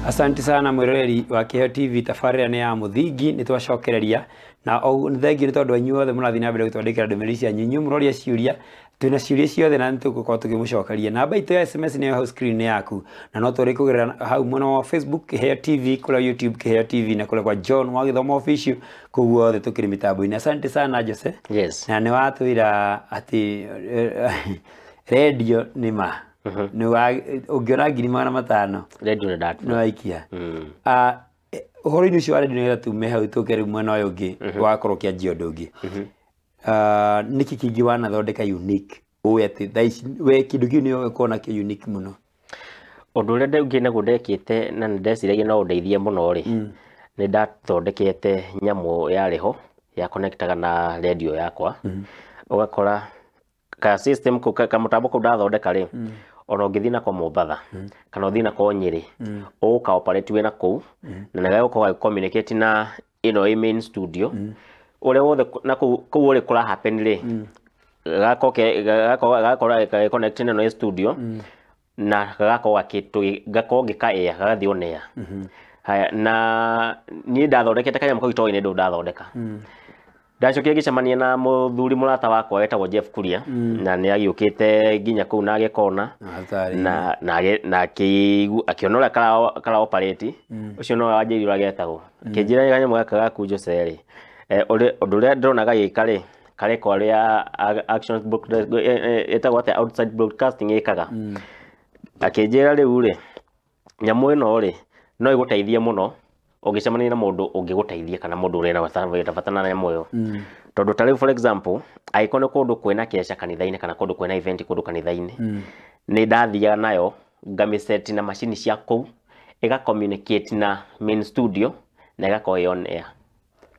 Asante sana mwiroreri wa Kiheo TV, tabarĩra nĩ ya mũthingi nĩ twacokereria na nĩ thengiũ nĩ tondũ inyuothe mũrathiĩ na mbere gũtwandĩkĩra ndũmĩrĩri cianyu inyuĩ mũroria ciũria twĩna ciũria ciothe na nĩtũgũkorwo tũkĩmũcokeria. Namba itũ ya SMS nĩyo hau screen yaku na no tũrĩ kũgerera hau mwena wa Facebook Kiheo TV, kũrĩa YouTube Kiheo TV na kũrĩa kwa John wa Gĩthomo Official, koguo othe tũkĩrĩ mĩtambo-inĩ. Asante sana Jose. Yes. Na nĩ watwĩra atĩ radio nĩ ma ũngĩona 500 Radio nĩ datu. No aikia. Ũhoro-inĩ ũcio wa radio nĩgetha tume hau tũke rĩu mwena ũyũ ũngĩ wakorwo kĩanjia ũndũ ũngĩ. Nĩkĩ kĩngĩ wanathondeka unique ũĩ atĩ thaa ici we kĩndũ kĩu nĩyo ũkorwo nakĩo unique mũno? Ũndũ ũrĩa ũngĩ naguo ndekĩte na nĩndeciragia no ũndeithie mũno rĩ, nĩ ndathondekete nyamũ yarĩ ho ya connectaga na radio yakwa. Ũgakora ka system kamũtambo kau ndathondeka rĩ, ona ũngĩthiĩ nako Mombatha kana ũthiĩ nako Nyĩrĩ ũka operate wĩna kũu na nĩgagũkorwo communicate na ĩno main studio ũrĩa wothe na kũu ũrĩ kũra happen rĩ, gakorwo connect na ĩno studio na gakorwo gĩka air gagathiĩ on air. Haya, na niĩ ndathondekete kanyamũ kau itoĩ nĩ ndũ ndathondeka. Ndacokire ngĩcemania na mũthuri mũrata wakwa wetagwo Jeff Kuria na nĩ agĩũkĩte nginya kũu na agĩkona na akĩona ũrĩa kara operate ũcio no wanjĩrĩ ũrĩa getagwo akĩnjĩra kanyamũ gaka gaku Jose rĩ, ũndũ ũrĩa ndĩrona gagĩka rĩ, kareko rĩa action etagwo atĩ outside broadcasting ĩkaga. Akĩnjĩra rĩu rĩ, nyamũ ĩno rĩ no ĩgũteithie mũno ũngĩcemania na mũndũ ũngĩgũteithia kana mũndũ ũrĩa na bata na nyamũ ĩyo. Tondũ ta rĩu for example angĩkorwo nĩ kũndũ kwĩna keca kanitha-inĩ kana kũndũ kwĩna event kũndũ kanitha-inĩ, nĩ ndathiaga nayo ngamĩset na macini cia kũu ĩga communicate na main studio na ĩgakorwo on air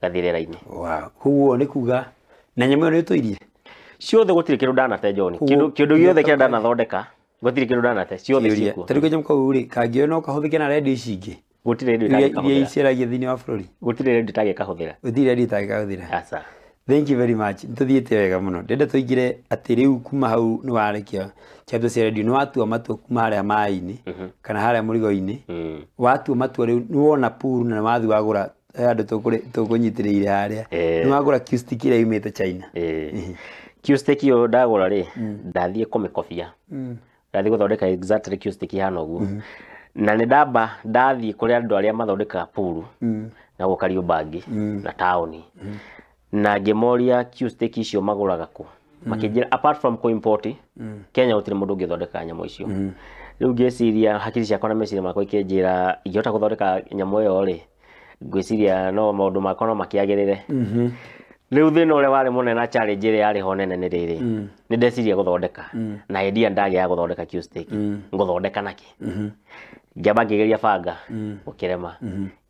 gathirĩra-inĩ. Wow, koguo nĩ kuga na nyamũ ĩyo nĩ ũtũirie ciothe? Gũtirĩ kĩndũ ndanate John, kĩndũ gĩothe kĩrĩa ndanathondeka gũtirĩ kĩndũ ndanate, ciothe ciĩkuo. Ta rĩu kanyamũ kau rĩ kangĩoya no kahũthĩke na radio ici ingĩ? Gũtirĩ radio itangĩkahũthĩra. Iria iciaragia thĩinĩ wa bũrũri? Gũtirĩ radio itangĩkahũthĩra. Gũtirĩ radio itangĩkahũthĩra. Aca. Thank you very much. Nĩtũthiĩte wega mũno. Ndenda tũingĩre atĩ rĩu kuma hau nĩ warĩkia chapter cia radio, nĩ watua matua kuma harĩa maĩ-inĩ kana harĩa mũrigo-inĩ. Watua matua rĩu nĩ wona pool na wathiĩ wagũra andũ tũkũnyitĩrĩire harĩa. Nĩ wagũra acoustic ĩrĩa yumĩte China. Acoustic ĩyo ndagũra rĩ, ndathiĩ kũmĩkobia. Ndathiĩ gũthondeka exactly acoustic ihana ũguo. Na nĩ ndathiĩ kũrĩ andũ arĩa mathondekaga pool na gũkario bangi na taũni na ngĩmoria acoustic icio magũraga kũ. Makĩnjĩra apart from import Kenya gũtirĩ mũndũ ũngĩthondeka nyamũ icio. Rĩu ngĩciria hakiri ciakwa na meciria makwa ikĩnjĩra ingĩhota gũthondeka nyamũ ĩyo rĩ, ngwĩciria no maũndũ makwa no makĩagĩrĩre. Rĩu thĩna ũrĩa warĩ mũnene na challenge ĩrĩa yarĩ ho nene nĩ rĩrĩ, nĩ ndeciria gũthondeka na idea ndagĩa gũthondeka acoustic, ngũthondeka nakĩ? Ngĩamba ngĩgeria banga gũkĩrema,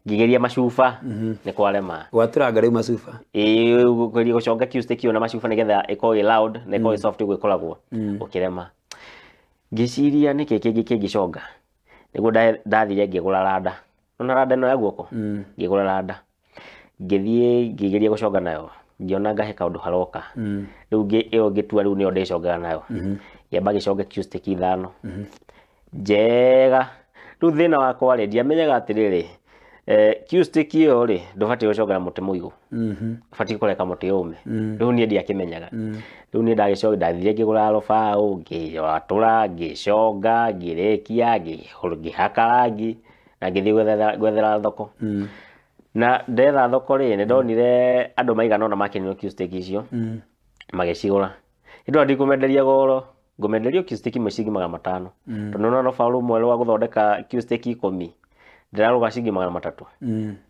ngĩgeria macuba nĩ kwarema. Waturanga rĩu macuba? Ngĩgeria gũconga acoustic ĩyo na macuba nĩgetha ĩkorwo ĩ loud na ĩkorwo ĩ soft ũguo ĩkoragwo gũkĩrema. Ngĩciria nĩkĩ kĩngĩ kĩngĩconga, nĩguo ndathire ngĩgũra randa. Ona randa ĩno ya guoko, ngĩgũra randa ngĩthiĩ ngĩgeria gũconga nayo, ngĩona ngahe kaũndũ haroka. Rĩu ĩyo ngĩtua rĩu nĩyo ndĩcongaga nayo, ngĩamba ngĩconga acoustic 5 njega. Rĩu thĩna wakwa rĩ, ndiamenyaga atĩrĩrĩ, acoustic ĩyo rĩ ndũbatiĩ gũconga na mũtĩ mũigũ, ũbatiĩ kũreka mũtĩ ũme. Rĩu niĩ ndiakĩmenyaga. Rĩu niĩ ndathire ngĩgũra rũbaũ, ngĩatũra, ngĩconga, ngĩrĩkia, ngĩhaka rangi na ngĩthiĩ gwethera thoko. Na ndetha thoko rĩ, nĩ ndonire andũ maigana ona makenio acoustic icio magĩcigũra. Hĩndĩ ĩyo ndikũmenderia goro, ngũmenderia acoustic imwe ciringi 500. Tondũ no rũbaũ rũmwe rwa gũthondeka acoustic 10 ndĩrarũga ciringi 300.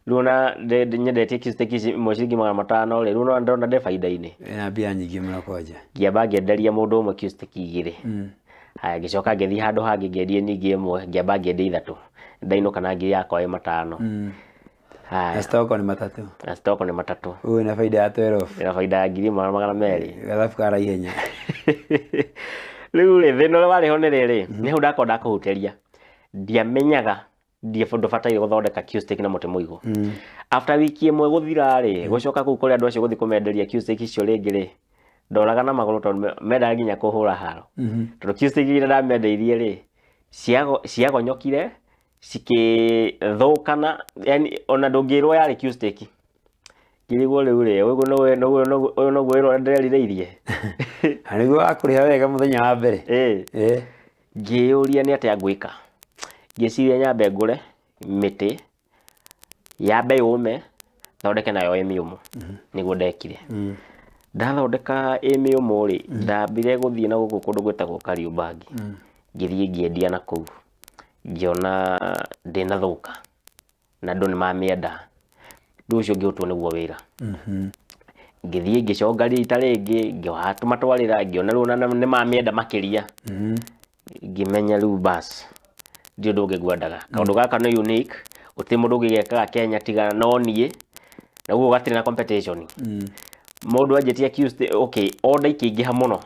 Rĩu ona nyendetie acoustic imwe ciringi 500 rĩ, rĩu no ndĩrona ndĩ baida-inĩ. Na mbia nyingĩ mũno kwanja. Ngĩamba ngĩenderia mũndũ ũmwe acoustic 2. Haya, ngĩcoka ngĩthiĩ handũ hangĩ ngĩendie ningĩ ĩmwe, ngĩamba ngĩendia 3. Ndainũka na ngiri yakwa ĩ 5. Na stock ni 3. Na stock ni 3. Uwe na faida ya 12. Ina faida ya 200,000. Galafu kara ihenya. Rĩu rĩ, thĩna ũrĩa warĩ ho nĩ rĩrĩ, nĩ hau ndakorwo ndakũhuteria. Ndiamenyaga ndibataire gũthondeka acoustic na mũtĩ mũigũ. After wiki ĩmwe gũthira rĩ, gũcoka kũu kũrĩ andũ acio gũthiĩ kũmenderia acoustic icio rĩngĩ rĩ, ndoraga na magũrũ tondũ mendaga nginya kũhũra haro. Tondũ acoustic iria ndamendeirie rĩ, ciagonyokire cikithukana yani ona ndungirwo yari Q-Stake ngirigwo riu ri uguo no gwirwo ndirerireirie aniguo akuriha wega muthenya wa mbere ngiyuria ni atia ngwika ngiciria nyambe ngure miti yambe yume thondeke nayo emiumu niguo ndekire ndathondeka emiumu ri ndambire guthie na guku kundu gwetagwo Kariubangi ngithie ngiendia na kuu ngiona ndina thuka na andu ni mamienda ndu ucio ngiutwo niguo wira ngithie ngiconga rita ringi ngiwatumatwarira ngiona riu ni mamienda makiria ngimenya riu bas ndio nduge ngwendaga kaundu gaka no unique uti mundu ngigekaga Kenya tiga no nie na guo gatire na competition mundu anjetia Q-Stake okay order ikingiha muno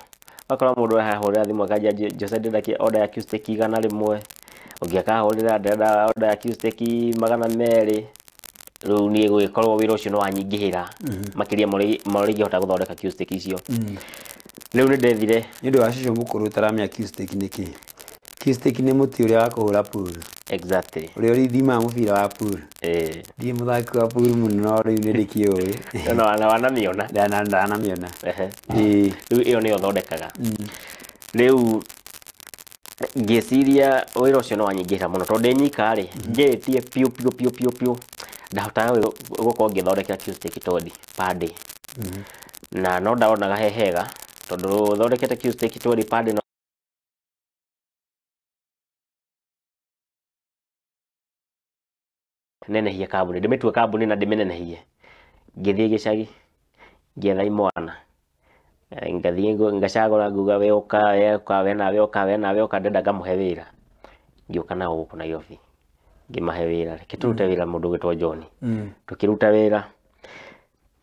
akora mundu ahahurira thimu akanja Jose ndaki order ya Q-Stake igana rimwe ungiakahurira ndenda order ya Q-Stake 200 riu nie gwikorwo wira ucio no wanyingihira makiria mori ngihota guthondeka Q-Stake icio riu ni ndethire ni ndu wacicio mukuru taramya Q-Stake niki Q-Stake ni muti uria wa kuhura pool exactly uria ithima mubira wa pool ndi muthaki wa pool muno riu ni ndikioi no wanamiona ndanamiona riu iyo ni uthondekaga riu ngiciria wira ucio no wanyingihira muno tondu nyika ri ngetie piu ndahota gukorwo ngithondekera Q-Stake todi per day na no ndaonaga hehega tondu thondekete Q-Stake todi per day nenehia kambuni ndimitue kambuni na ndimenenehie ngithie gicagi ngietha imwana ngathie ngacagura nguga we uka ndenda ngamuhe wira ngiuka nao guku Nairobi ngimahe wira reke turute wira mundu gwitwo John tukiruta wira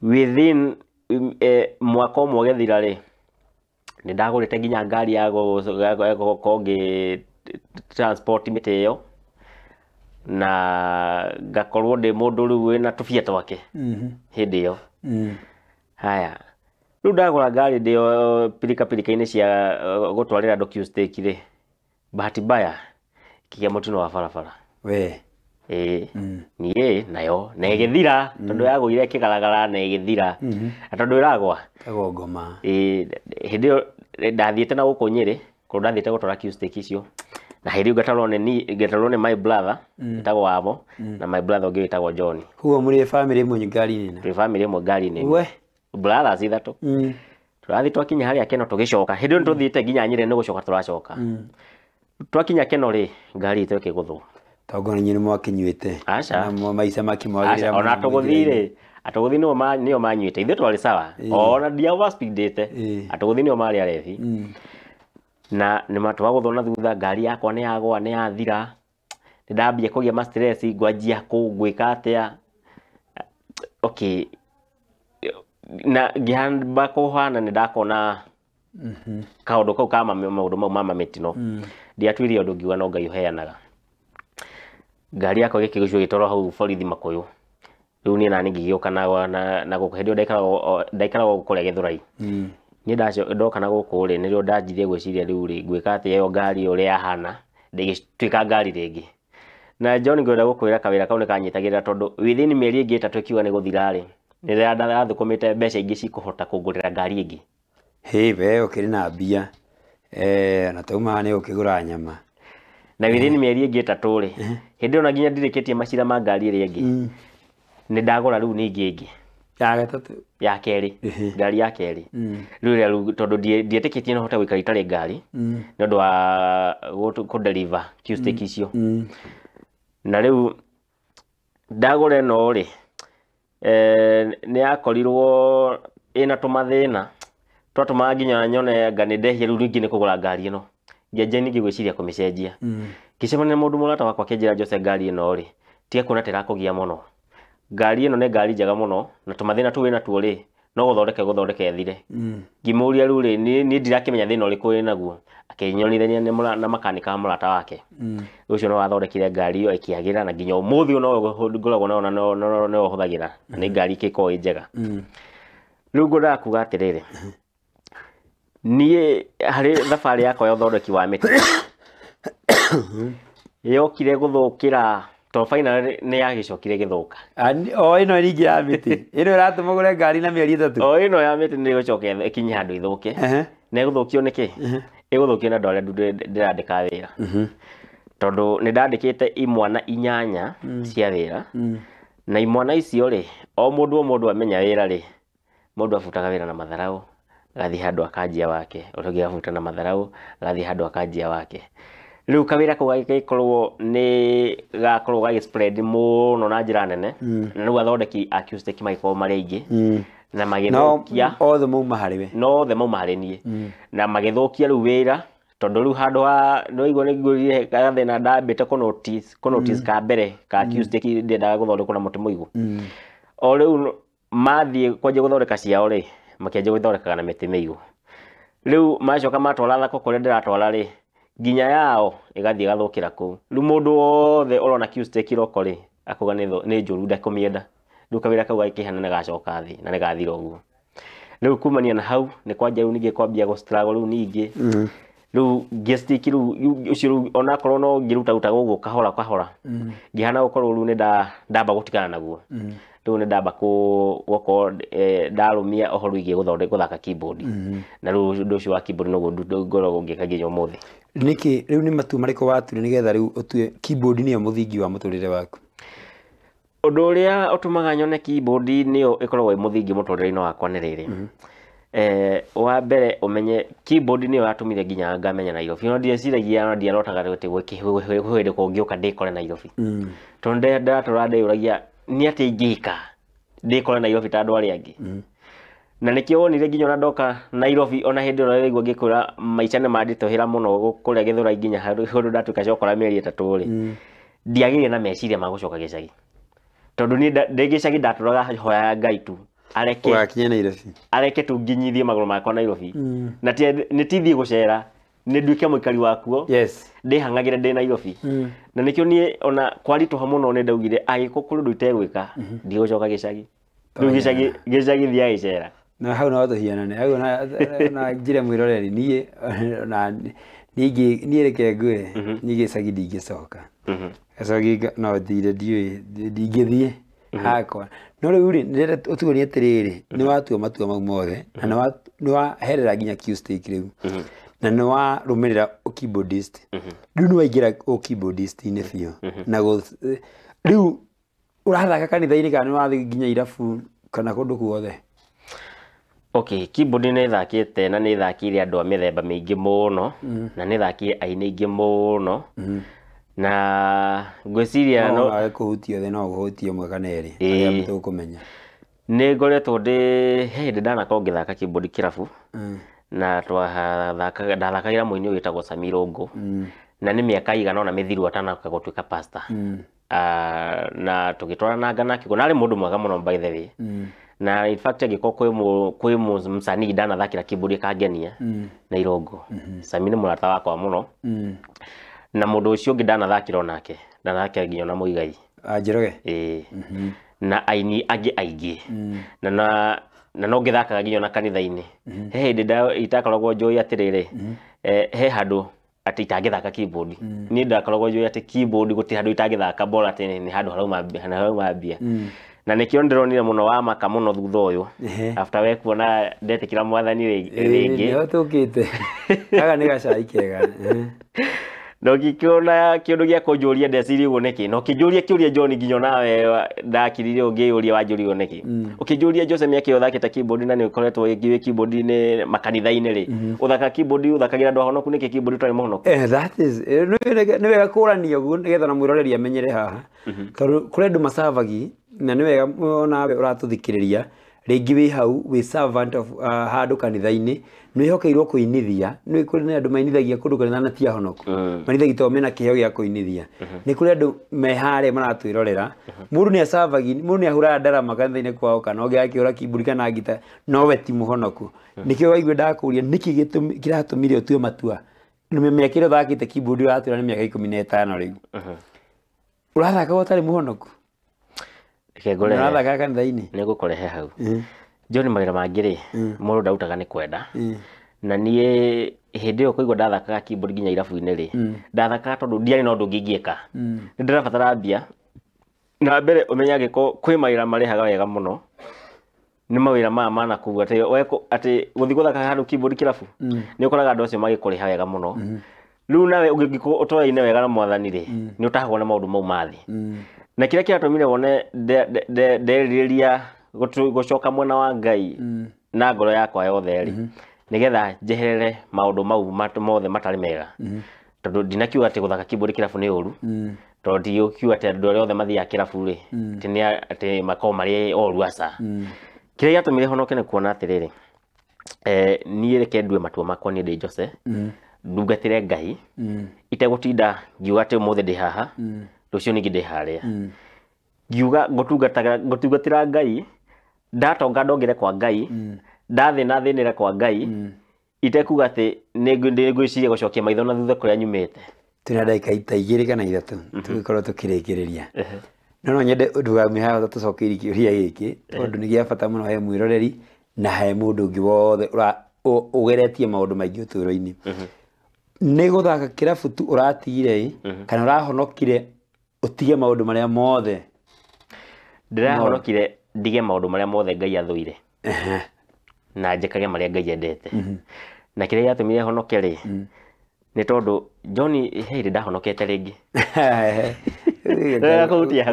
within mwaka umwe gethira ri ni ndagurite nginya ngari ya kongi transport mite iyo na ngakorwo ndi mundu riu wina tufia twake hindi iyo haya riu ndagura ngari ndio pilika-ini cia gutwarira andu Q-Stake ri bahati mbaya kigia mutino wa barabara we nie nayo na igithira tondu yagwire kigaragara na igithira tondu iragwa kagongoma hindi ndathiete na guku Nyeri kundu ndathiete gutwara Q-Stake icio na hindi ngatarwo ni my brother etagwo wabo na my brother ungi etagwo John huo muri family imwe ngari nene twi family imwe ngari nene we brothers ithatu turathi twakinya haria Keno tugicoka hindi ndu tuthiite nginya Nyeri ni gucoka turacoka twakinya Keno ri ngari itu ikiguthu tongo ni nyine mwakinyuite na maisha makimwagirira ona tuguthire atuguthi nio manyuite ithu twari sawa ona dia overspeedite atuguthi nio mari arethi na ni matwa guthona thutha ngari yakwa ni yagwa ni yathira ni ndambia kugia ma stress ngwanjia kugwika atia okay na ngihamba kuhana ni ndakona kaundu kau kama maundu mau mama mitino ndiatwirie undu ngiuga no Ngai uheanaga ngari yakwa gikigucio gitoro hau borithi Makuyu riu ni nani ngigiuka na guku hindi ndaikara kuria Githurai ni ndoka na guku ri nirio ndanjirie gwiciria riu ri ngwika atia iyo ngari uria yahana ndigitwika ngari ringi na John ngwenda gukwira kawira kau ni kanyitagirira tondu within mieri ingi 3 kiuga ni guthira ri ni ndathukumite mbeca ingi cikuhota kungurira ngari ingi we ukiri na mbia na tauma ni ukigura nyama na within mieri ingi 3 ri hindi ona nginya ndirikitie macira ma ngari iri ingi ni ndagura riu ningi ingi ya gatatu ya keri ngari ya keri riu tondu ndietikitie no hota gwikara itari ngari ni undu wa ku deliver Q-Stake icio na riu ndagura no ri ni akorirwo ina tumathina twatuma nginya nyone ngani ndehia riu ringi ni kugura ngari ino ngeje ningi gwiciria kumicenjia kicemania mundu murata wakwa kinjira Jose ngari ino ri tie kuna tirakugia muno ngari ino ni ngari njega muno na tumathina tu wina tuo ri no guthondeke thire ngimuria riu ri ni ndirakimenya thina uriku wina guo akinyonithania na makanika murata wake ucio no wathondekire ngari iyo ikiagira na nginya umuthi no ngoragwo nayo no huthagira ni ngari kiko njega riu ngoda kuga atiriri nie hari thabari yakwa ya uthondeki wa miti yokire guthukira to final nĩ yagicokire githuka o ĩno ringi ya mĩtĩ ĩno ĩratũma gũre ngari na mĩeri 3 o ĩno ya mĩtĩ nĩ gũcoka ĩkinye handũ ithuke na ĩgũthukio nĩkĩ ĩgũthukio na ndware ndĩrandĩka wĩra tondũ nĩ ndandĩkĩte imwana 8 cia wĩra na imwana icio rĩ o mũndũ amenya wĩra rĩ mũndũ abutaga wĩra na matharau gathi handũ akanjia wake ũrĩa abuta na matharau gathi handũ akanjia wake rĩu kawĩra kau gagĩkorwo nĩ gakorwo gagĩ-spread mũno na njĩra nene na rĩu athondeki acoustic magĩkorwo marĩ aingĩ na magĩthũkia othe mauma harĩ we no othe mauma harĩ niĩ na magĩthũkia rĩu wĩra tondũ rĩu handũ ha nĩwaigua nĩngũrire gathĩna ndambĩte kũ-notice ka mbere ka acoustic ndĩendaga gũthondekwo na mũtĩ mũigũ o rĩu mathiĩ kwanjia gũthondeka ciao rĩ makĩanjia gũthondekaga na mĩtĩ mĩigũ rĩu macoka matwara thako kũrĩa ndĩratwara rĩ nginya yao ĩgathiĩ gathũkĩra kũu rĩu mũndũ wothe ũrona acoustic roko rĩ akuga nĩ njũru ndakũmĩenda rĩu kawĩra kau gagĩkĩhana nĩ gacoka thĩ na nĩ gathira ũguo rĩu kumania na hau nĩ kwanja rĩu ningĩ kwambia gũ-struggle rĩu ningĩ rĩu ngĩstick rĩu ũcio rĩu onakorwo no ngĩruta ũguo kahora ngĩhana gũkorwo rĩu nĩ ndamba gũtigana naguo rĩu nĩ ndamba gũkorwo ndarũmia ũhoro wĩgiĩ gũthaka keyboard na rĩu ũndũ ũcio wa keyboard noguo ngoragwo ngĩka nginya ũmũthĩ nĩkĩ rĩu nĩ matua marĩkũ watuire nĩgetha rĩu ũtue keyboard nĩyo mũthingi wa mũtũrĩre waku ũndũ ũrĩa ũtũmaga nyone keyboard nĩyo ĩkoragwo ĩ mũthingi mũtũrĩre-inĩ wakwa nĩ rĩrĩ wa mbere ũmenye keyboard nĩyo yatũmire nginya ngamenya Nairobi no ndieciragia ndiarotaga hĩndĩ kũngĩũka ndĩkore Nairobi tondũ ndatũra ndĩyũragia nĩ atĩ ingĩka ndĩkore Nairobi ta andũ arĩa angĩ na nĩkĩo wonire nginya ona ndoka Nairobi ona hĩndĩ ĩyo waigua ngĩkwĩra maica nĩ mandĩtũhĩra mũno kũrĩa Gĩthũrai nginya handũ ndatuĩka cokora mĩeri 3 rĩ ndiagĩire na meciria ma gũcoka gĩcagi tondũ niĩ ndĩ gĩcagi ndatũraga hoya Ngai tu areke tu nginyithie magũrũ makwa Nairobi na nĩ tithiĩ gũcera nĩ nduĩke mũikari wakuo ndĩhang'agĩre ndĩ Nairobi na nĩkĩo niĩ ona kwaritũha mũno nĩ ndaugire agĩkũ kũrĩ ũndũ itegwĩka ndigũcoka gĩcagi rĩu gĩcagi thiaga gĩcera na hau no tũhianane hau na njĩre mwĩroreri niĩ reke ngwĩre niĩ gĩcagi ndingĩcoka gĩcagi no thire ndiũĩ ndingĩthiĩ hakwa no rĩu rĩ ndĩrenda ũtuonie atĩrĩrĩ nĩ watua matua mau mothe na nĩ waherera nginya acoustic rĩu na nĩ warũmĩrĩra keyboardist rĩu nĩ waingĩra keyboardist-inĩ biũ na rĩu ũrathaka kanitha-inĩ kana nĩ wathiĩ nginya irabu kana kũndũ guothe keyboard nĩ thakĩte na nĩ thakĩire andũ a mĩthemba mĩingĩ mũno na nĩ thakĩire aini aingĩ mũno na ngwĩciria no kũhutia othe no ũhutie mwe kana erĩ arĩa tũkũmenya nĩ ngoretwo hĩndĩ ndanakorwo ngĩthaka keyboard kĩrabu na ndathakagĩra mũini wĩtagwo Samirungu na nĩ mĩaka igana ona mĩthiru atanoka gũtuĩka pastor na tũgĩtwaranaga na kiugo narĩ mũndũ mwega mũno by the way na in fact angĩkorwo kwĩ msanii ndanathakĩra keyboard kangenia na Irungu Sami nĩ mũrata wakwa mũno na mũndũ ũcio ũngĩ ndanathakĩra onake ndanathakĩra nginya na Muigai Njoroge na aini angĩ aingĩ na no ngĩthakaga nginya na kanitha-inĩ he hĩndĩ itakoragwo njũĩ atĩrĩrĩ he handũ atĩ itangĩthaka keyboard niĩ ndakoragwo njũĩ atĩ keyboard gũtirĩ handũ itangĩthaka bora atĩ nĩ handũ harauma mbia na nĩkĩo ndĩronire mũno wa maka mũno thutha ũyũ after we kuona ndetĩkĩra mwathani rĩngĩ nĩho tũkĩte gaga nĩ gacai kega no ngĩkĩona kĩũndũ gĩa kũnjũria ndeciria ũguo nĩkĩ no kĩnjũria kĩũria John nginya nawe ndakirire ũngĩyũria wanjũria nĩkĩ ũkĩnjũria Jose mĩaka ĩyo thakĩte keyboard na nĩ ũkoretwo ũgĩkĩwĩ keyboard-inĩ makanitha-inĩ rĩ ũthaka keyboard ũthakagĩra andũ ahonoku nĩkĩ keyboard ũtarĩ mũhonoku that is nĩ wega kũrania ũguo nĩgetha na mwĩroreri amenyere haha tondũ kũrĩ andũ macabagi na nĩ wega nawe ũratũthikĩrĩria rĩngĩ wĩ hau wĩ servant of handũ kanitha-inĩ nĩ wĩhokeirwo kũinithia nĩ kũrĩ na andũ mainithagia kũndũ kanitha na ti ahonoku mainithagia tondũ mena kĩheo gĩa kũinithia nĩ kũrĩ andũ me harĩa maratwĩrorera mũndũ nĩ acabagi mũndũ nĩ ahũraga ndarama kanitha-inĩ kwao kana ũngĩ akĩhũra keyboard kana ngita nowe ti mũhonoku nĩkĩo waigua ndakũria nĩkĩ kĩratũmire ũtue matua mĩaka ĩrĩa ũthakĩte keyboard ũratwĩra nĩ mĩaka 15 rĩu ũrathaka ũtarĩ mũhonoku nĩ ngũkũrehe hau John mawĩra mangĩ rĩ mũndũ ndautaga nĩ kwenda na niĩ hĩndĩ ĩyo kũigua ndathakaga keyboard nginya irabu-inĩ rĩ ndathakaga tondũ ndiarĩ na ũndũ ngĩngĩka nĩ ndĩrabatara mbia na mbere ũmenye angĩkorwo kwĩ mawĩra marĩhaga wega mũno nĩ mawĩra maya ma nakũu atĩ gũthiĩ gũthaka handũ keyboard kĩrabu nĩ ũkoraga andũ acio magĩkũrĩha wega mũno rĩu nawe ũngĩkorwo ũtoyaine wega na mwathani rĩ nĩ ũtahagwo na maũndũ mau ma thĩ na kĩrĩa kĩratũmire wone nderirĩria gũcoka mwena wa Ngai na ngoro yakwa yothe rĩ nĩgetha njeherere maũndũ mau mothe matarĩ mega tondũ ndinakiuga atĩ gũthaka keyboard kĩrabu nĩ ũru tondũ ndikiuga atĩ andũ arĩa othe mathiaga kĩrabu rĩ atĩ makorwo marĩ oru aca kĩrĩa gĩatũmire honoke nĩ kuona atĩrĩrĩ niĩ reke ndue matua makwa niĩ ndĩ Jose ndungatĩre Ngai itegũtinda ngiuga atĩ ũmũthĩ ndĩ haha rũciũ ningĩ ndĩ harĩa ngiuga ngũtungatĩra Ngai ndatonga ndongere kwa Ngai ndathĩna thĩnĩre kwa Ngai itekuga atĩ nĩngwĩciria gũcokia maitho na thutha kũrĩa nyumĩte tuna ndagĩka ita 2 kana 3 tũgĩkorwo tũkĩrĩkĩrĩria no nyende ndũgamĩhaga tũcokerie kĩũria gĩkĩ tondũ nĩ gĩa bata mũno he mwĩroreri na he mũndũ ũngĩ wothe ũgeretie maũndũ maingĩ ũtũũro-inĩ nĩ gũthaka kĩrabu tu ũratigire kana ũrahonokire ũtige maũndũ marĩa mothe ndĩrahonokire ndige maũndũ marĩa mothe Ngai athũire na njĩkage marĩa Ngai endete na kĩrĩa gĩatũmire honoke rĩ nĩ tondũ John hĩndĩ ndahonokete rĩngĩ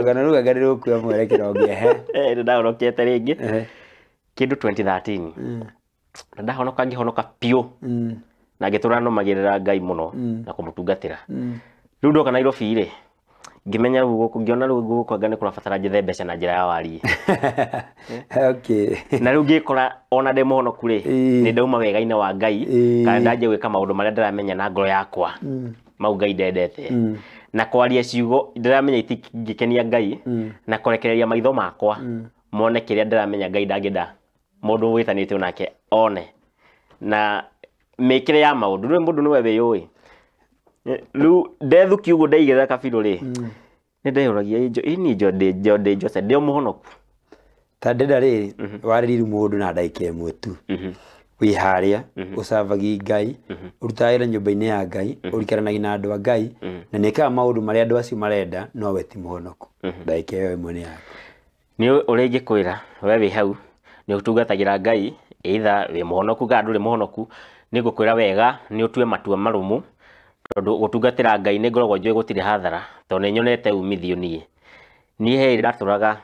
kana rũga ngari rũkuoya mwerekero ũngĩ nĩ ndahonokete rĩngĩ kĩndũ 2013 na ndahonoka ngĩhonoka piũ na ngĩtũra nomagĩrĩra Ngai mũno na kũmũtungatĩra rĩu ndoka Nairobi rĩ ngĩmenya rĩu gũkũ ngĩona rĩu gũkũ anga nĩ kũrabatara njethe mbeca na njĩra ya wariĩ na rĩu ngĩkora ona ndĩ mũhonoku rĩ nĩ ndauma wega-inĩ wa Ngai kana ndanjia gwĩka maũndũ marĩa ndĩramenya na ngoro yakwa mau Ngai ndendete na kwaria ciugo ndĩramenya itingĩkenia Ngai na kũrekereria maitho makwa mone kĩrĩa ndĩramenya Ngai ndangĩenda mũndũ wĩtanĩte onake one na mĩkĩre ya maũndũ rĩu mũndũ nĩwe wĩyũĩ rĩu ndethuki ũguo ndaigĩrĩra kabirũ rĩ nĩ ndeyũragia ndĩ Jose ndĩ mũhonoku ta ndenda rĩrĩ warĩrĩru mũndũ na ndagĩka ĩmwe tu wĩ harĩa ũcabagi Ngai ũrutaga wĩra nyũmba-inĩ ya Ngai ũrikaranagia na andũ a Ngai na nĩkaga maũndũ marĩa andũ acio marenda no we ti mũhonoku ndagĩka ĩyo ĩmwe nĩ yaku nĩ ũrĩa ingĩkwĩra we wĩ hau nĩ ũtungatagĩra Ngai either wĩ mũhonoku kana ndũrĩ mũhonoku nĩ ngũkwĩra wega nĩ ũtue matua marũmu tondũ gũtungatĩra Ngai nĩ ngoragwo njũĩ gũtirĩ hathara tondũ nĩ nyonete umithio niĩ hĩndĩ ndatũraga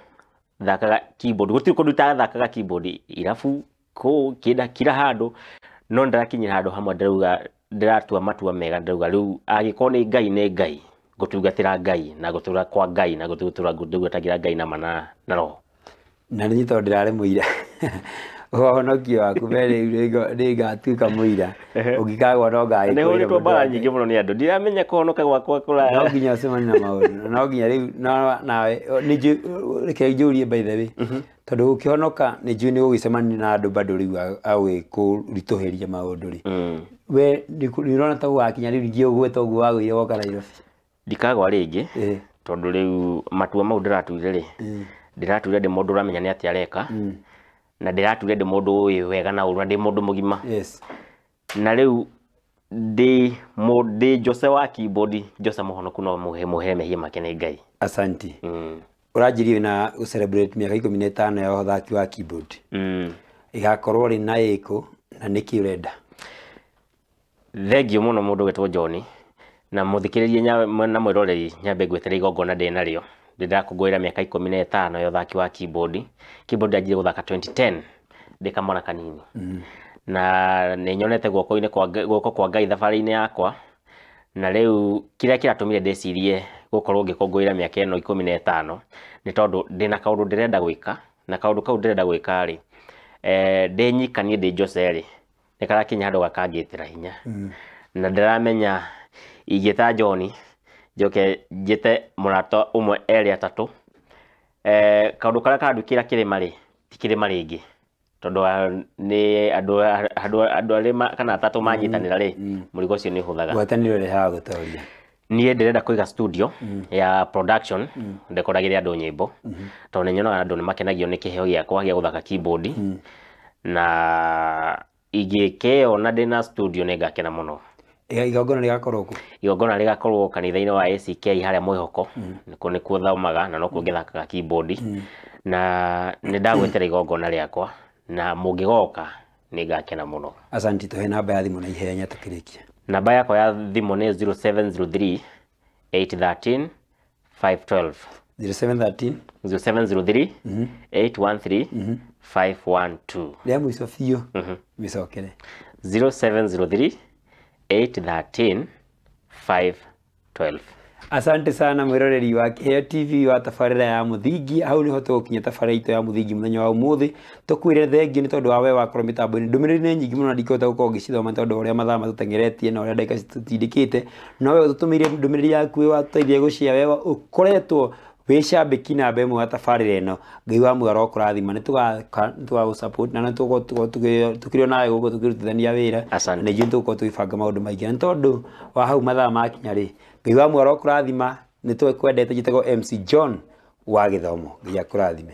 thakaga keyboard gũtirĩ kũndũ itathakaga keyboard irabu kila handũ no ndĩrakinyĩra handũ hamwe ndĩratua matua mega ndĩrauga rĩu angĩkorwo nĩ Ngai gũtungatĩra Ngai na gũtũra kwa Ngai na gũtungatagĩra Ngai na mana na roho na nĩ tondũ ndĩrarĩ mũira ũhonokio waku nĩ ngatuĩka mũira ũngĩkagwa no ngagĩkũĩra nĩ hũrĩtwo mbara nyingĩ mũno nĩ andũ ndiramenya kũhonoka gwakwa kũraya no nginya ũcemani na maũndũ no nginya rĩu nawe reke njũrie by the way tondũ ũkĩhonoka nĩ njũĩ nĩ gũgĩcemania na andũ bado rĩu agĩkũritũhĩria maũndũ rĩ we nĩ ũrona ta gũgakinya rĩu ingĩ ũgweta ũguo wagũire woka Nairobi ndikagwa rĩngĩ tondũ rĩu matua mau ndĩratuire rĩ ndĩratuire ndĩ mũndũ ũramenya nĩ atĩ areka na ndĩratuire ndĩ mũndũ ũyũ wega na ũru ndĩ mũndũ mũgima na rĩu ndĩ Jose wa keyboard Jose mũhonoku no mũhe mehia make nĩ Ngai asanti ũranjirie na gũcelebrate mĩaka 15 ya ũthaki wa keyboard igakorwo rĩ na ĩkũ na nĩkĩ ũrenda thengiũ mũno mũndũ wetwo John na mũthikĩrĩrie na mwĩroreri nyambe ngweterera igongona ndĩ narĩo ndĩrakũngũĩra mĩaka 15 ya ũthaki wa keyboard ndanjire gũthaka 2010 ndĩ kamwana kanini na nĩ nyonete guoko kwa Ngai thabarĩ-inĩ yakwa na rĩu kĩrĩa kĩratũmire ndĩcirie gũkorwo ngĩkũngũĩra mĩaka ĩno 15 nĩ tondũ ndĩna kaũndũ ndĩrenda gwĩka na kaũndũ kau ndĩrenda gwĩka rĩ ndĩnyikanie ndĩ Jose rĩ nĩ karakinya handũ gakangĩtĩra hinya na ndĩramenya ingĩta John njoke njĩte mũrata ũmwe erĩ atatũ kaũndũ karĩa karandũkĩra kĩrĩma rĩ ti kĩrĩma rĩngĩ tondũ nĩ andũ arĩ kana atatũ manyitanĩra rĩ mũrigo ũcio nĩ ũhũthaga gwatanĩro ĩrehaga gũtooria niĩ ndĩrenda kũiga studio ya production ndekoragĩre andũ nyĩmbo tondũ nĩ nyonaga andũ nĩ makenagio nĩ kĩheo gĩakwa gĩa gũthaka keyboard na igĩkeo na ndĩna studio nĩ ngakena mũno. Igongona rĩgakorwo kũ? Igongona rĩgakorwo kanitha-inĩ wa ACK harĩa Mwĩhoko, nĩkuo thomaga na nokuo ngĩthakaga keyboard, na nĩ ndagwetera igongona rĩakwa na mũngĩgoka nĩ ngakena mũno. Asanti, tũhe namba ya thimũ na ihenya tũkĩrĩkia. Namba yakwa ya thimũ nĩ 0703 813 512. 0703 813 512. Rĩa mũico biũ mĩcokere. 0703 813 512. Asante sana mwiroreri wa Kiheo TV wa tabarĩra ya mũthingi. Hau nĩho tũgũkinya tabarĩra itũ ya mũthingi mũthenya wa ũmũthĩ. Tũkwĩre thengiũ nĩ tondũ wa we wakorwo mĩtambo-inĩ. Ndũmĩrĩri nĩ nyingĩ mũno na ndikũhota gũkorwo ngĩcithoma tondũ ũrĩa mathaa matũteng'eretie na ũrĩa ndagĩka citũtindĩkĩte. No we ũtũtũmĩire ndũmĩrĩri yaku watũteithia gũshare, we ũkoretwo wĩ cambĩki namba ĩmwe wa tabarĩra ĩno. Ngai wa muoyo arokũrathima. Nĩ tũgagũ-support na nĩ tũkĩrĩ nawe gũkũ tũkĩrutithania wĩra. Na nĩ tũgũkorwo tũgĩbanga maũndũ maingĩ. Na nĩ tondũ wa hau mathaa makinya rĩ, Ngai wa muoyo arokũrathima. Nĩ tũkwendete njĩtagwo MC John wa Gĩthomo. Ngai akũrathime.